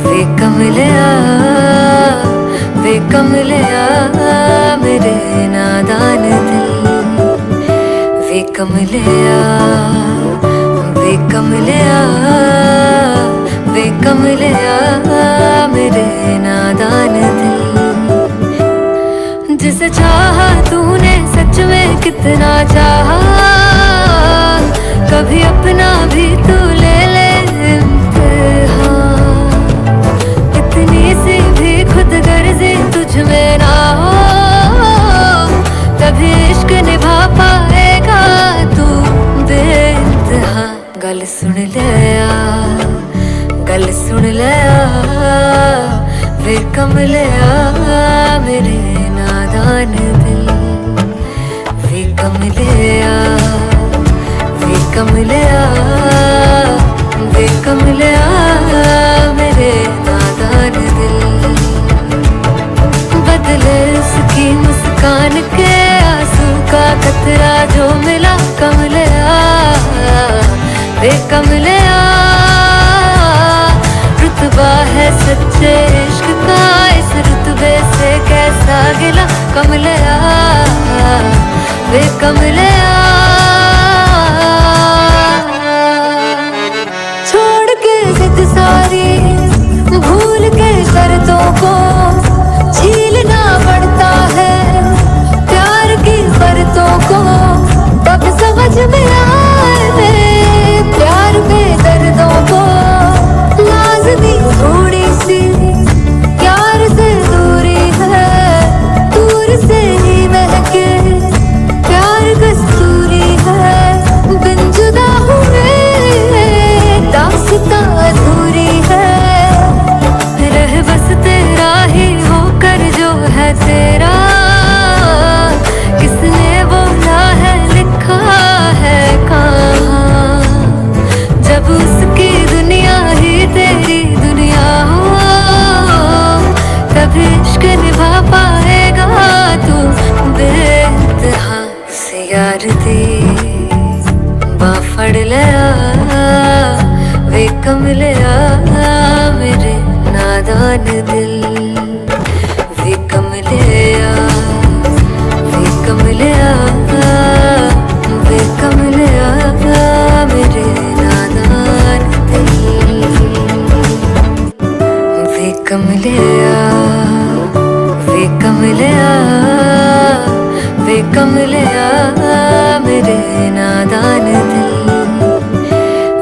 वे कमलिया वे कमलिया मेरे नादान दिल। वे कमलिया वे कमलिया वे कमलिया मेरे नादान दिल। जिसे चाहा तूने सच में कितना चाहा, कभी अपना भी तू ले ले इम्तिहान। इतनी सी भी खुद गर्जी तुझ में ना हो, तभी इश्क निभा पाएगा तू बेइंतहा। गल सुन लिया गल सुन लिया वे कमलिया मेरे नादान दिल। वे कमलिया वे कमलिया वे कमलिया मेरे नादान दिल। बदले उसकी मुस्कान के आंसू का कतरा जो मिला कमलिया वे कमलिया। रुतबा है सच्चे इश्क का, इस रुतबे से कैसा गिला कमलिया वे कमलिया। छोड़ के जिद सारी भूल के शर्तों को, झीलना पड़ता है प्यार की शर्तों को। तब समझ में आए प्यार में दर्दों को, लाज़मी थोड़ी सी प्यार से दूरी है। दूर से ही महके प्यार कस्तूरी है। बिन जुदा हुए दास्तां अधूरी है। रह बस तेरा ही होकर जो है तेरा, किसने बोला है लिखा है कहाँ। जब उसकी दुनिया ही तेरी दुनिया हो, तभी इश्क निभा पाएगा तू बेइंतहा। से यार दी बांह फड़ लिया वे कमलिया मेरे नादान दिल। वे कमलिया वे कमलिया वे कमलिया मेरे नादान दिल। वे कमलिया वे कमलिया वे कमलिया मेरे नादान दिल।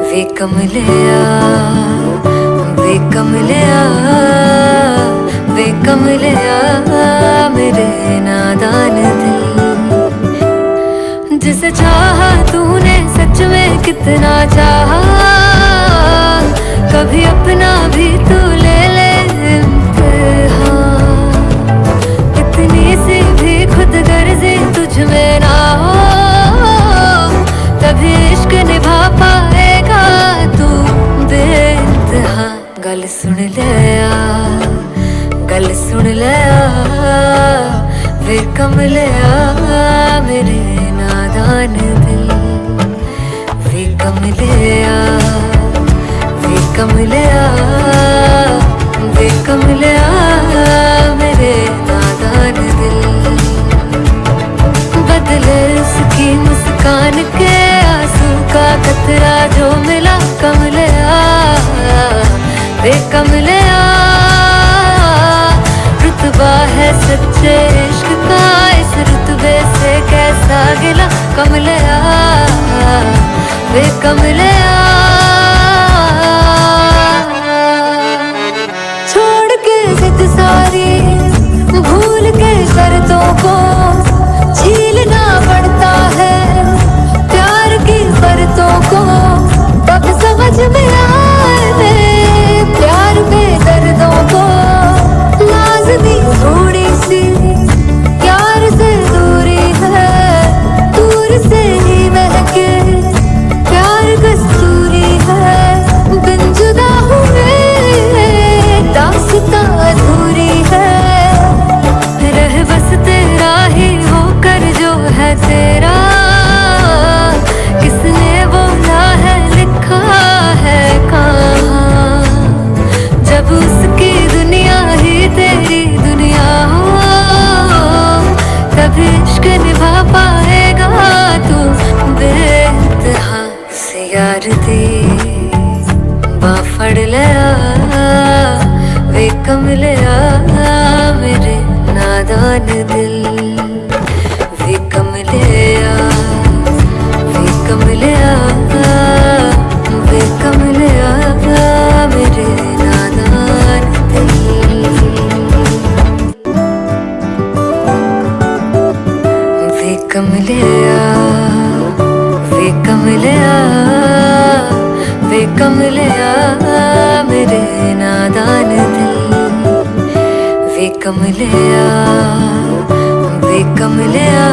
वे कमलिया वे कमलिया वे कमलिया मेरे नादान दिल। जिसे चाहा तूने सच में कितना चाहा, कभी अपना भी तू ले ले इम्तिहान। इतनी सी भी खुद गर्जी तुझ में ना हो, तभी इश्क निभा पाएगा तू बेइंतहा। गल सुन लिया गल सुन लिया वे कमलिया मेरे नादान दिल। वे कमलिया वे कमलिया वे कमलिया मेरे नादान दिल। बदले उसकी मुस्कान के आंसू का कतरा जो मिला कमलिया वे कमलिया। रुतबा है सच्चे इश्क का, इस रुतबे से कैसा गिला कमलिया वे कमलिया। छोड़ के जिद सारी भूल के शर्तों को, झीलना पड़ता है प्यार की शर्तों को। तब समझ में आए प्यार में दर्दों को, लाज़मी थोड़ी सी प्यार से दूरी है। दूर से ही महके प्यार कस्तूरी फड़ लिया वे कमलिया मेरे नादान दिल। वे कमलिया वे कमलिया वे कमलिया मेरे नादान दिल। वे कमलिया वे कमलिया वे कमलिया मेरे नादान दिल। वे कमलिया वे कमलिया